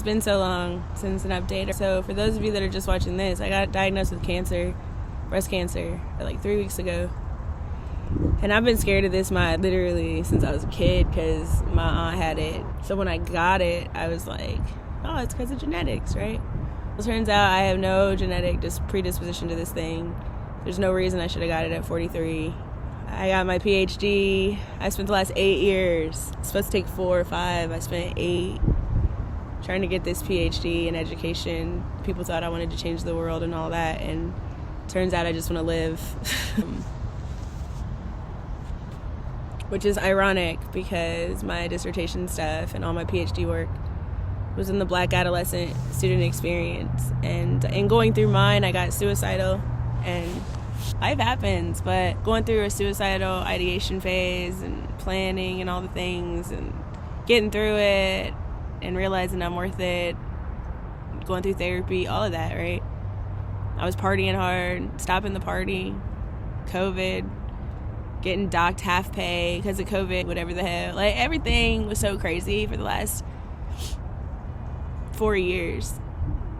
been so long since an update. So for those of you that are just watching this, I got diagnosed with cancer, breast cancer, like 3 weeks ago. And I've been scared of this literally since I was a kid because my aunt had it. So when I got it, I was like, oh, it's because of genetics, right? It turns out I have no genetic predisposition to this thing. There's no reason I should have got it at 43. I got my PhD. I spent the last 8 years. It's supposed to take 4 or 5. I spent 8 trying to get this PhD in education. People thought I wanted to change the world and all that, and turns out I just want to live. Which is ironic because my dissertation stuff and all my PhD work was in the Black adolescent student experience. And in going through mine, I got suicidal, and life happens, but going through a suicidal ideation phase and planning and all the things and getting through it and realizing I'm worth it, going through therapy, all of that, right? I was partying hard, stopping the party, COVID, getting docked half pay because of COVID, whatever the hell. Like, everything was so crazy for the last 4 years.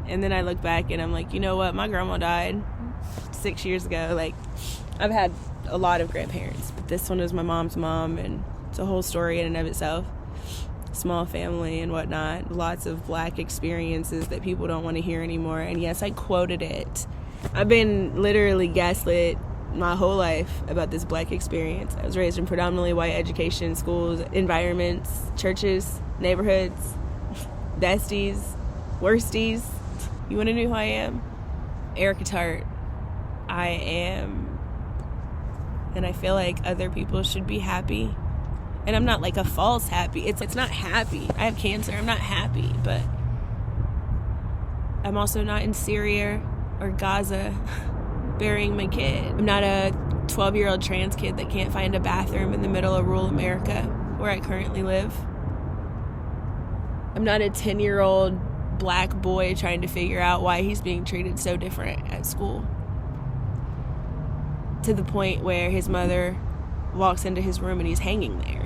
And then I look back and I'm like, you know what? My grandma died 6 years ago. Like, I've had a lot of grandparents, but this one was my mom's mom, and it's a whole story in and of itself. Small family and whatnot. Lots of Black experiences that people don't want to hear anymore. And yes, I quoted it. I've been literally gaslit my whole life about this Black experience. I was raised in predominantly white education, schools, environments, churches, neighborhoods, besties, worsties. You want to know who I am? Erica Tartt. I am, and I feel like other people should be happy. And I'm not like a false happy. It's not happy. I have cancer. I'm not happy, but I'm also not in Syria or Gaza burying my kid. I'm not a 12-year-old trans kid that can't find a bathroom in the middle of rural America where I currently live. I'm not a 10-year-old Black boy trying to figure out why he's being treated so different at school, to the point where his mother walks into his room and he's hanging there.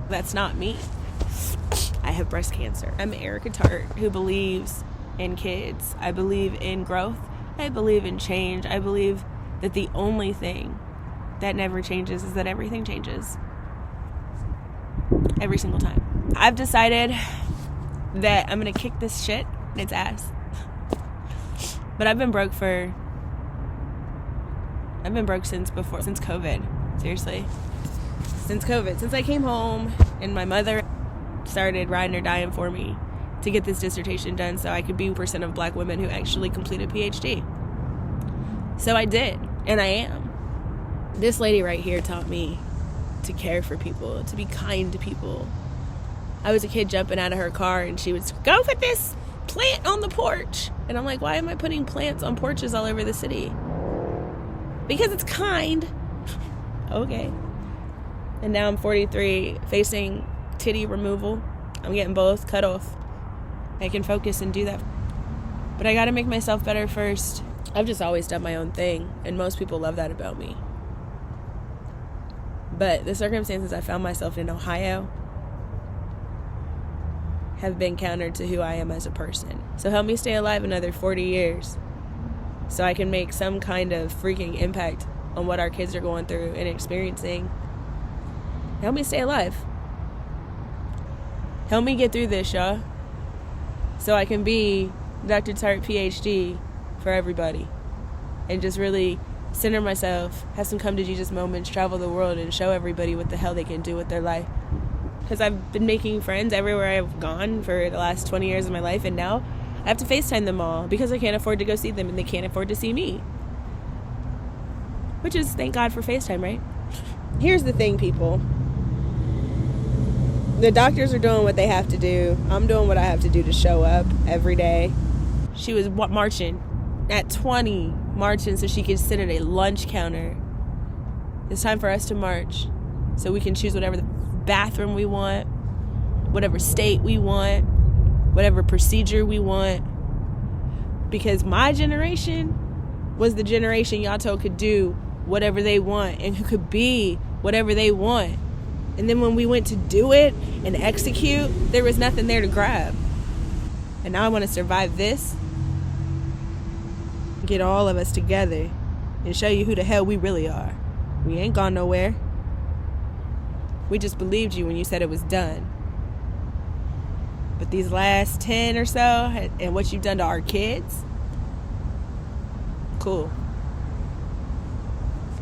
That's not me. I have breast cancer. I'm Erica Tartt, who believes in kids. I believe in growth. I believe in change. I believe that the only thing that never changes is that everything changes. Every single time. I've decided that I'm going to kick this shit in its ass. But I've been broke since COVID. Seriously. Since COVID. Since I came home and my mother started riding or dying for me to get this dissertation done so I could be 1% of Black women who actually complete a PhD. So I did, and I am. This lady right here taught me to care for people, to be kind to people. I was a kid jumping out of her car and she would go put this plant on the porch. And I'm like, why am I putting plants on porches all over the city? Because it's kind. Okay. And now I'm 43, facing titty removal. I'm getting both cut off. I can focus and do that. But I gotta make myself better first. I've just always done my own thing, and most people love that about me. But the circumstances I found myself in Ohio have been counter to who I am as a person. So help me stay alive another 40 years so I can make some kind of freaking impact on what our kids are going through and experiencing. Help me stay alive. Help me get through this, y'all, so I can be Dr. Tartt PhD for everybody and just really center myself, have some come to Jesus moments, travel the world, and show everybody what the hell they can do with their life. Because I've been making friends everywhere I've gone for the last 20 years of my life, and now I have to FaceTime them all because I can't afford to go see them and they can't afford to see me. Which is, thank God for FaceTime, right? Here's the thing, people. The doctors are doing what they have to do. I'm doing what I have to do to show up every day. She was marching at 20, marching so she could sit at a lunch counter. It's time for us to march so we can choose whatever the bathroom we want, whatever state we want, whatever procedure we want. Because my generation was the generation y'all told could do whatever they want and who could be whatever they want. And then when we went to do it and execute, there was nothing there to grab. And now I want to survive this, get all of us together, and show you who the hell we really are. We ain't gone nowhere. We just believed you when you said it was done. But these last 10 or so, and what you've done to our kids, cool.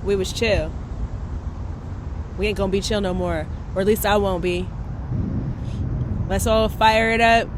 We was chill. We ain't gonna be chill no more. Or at least I won't be. Let's all fire it up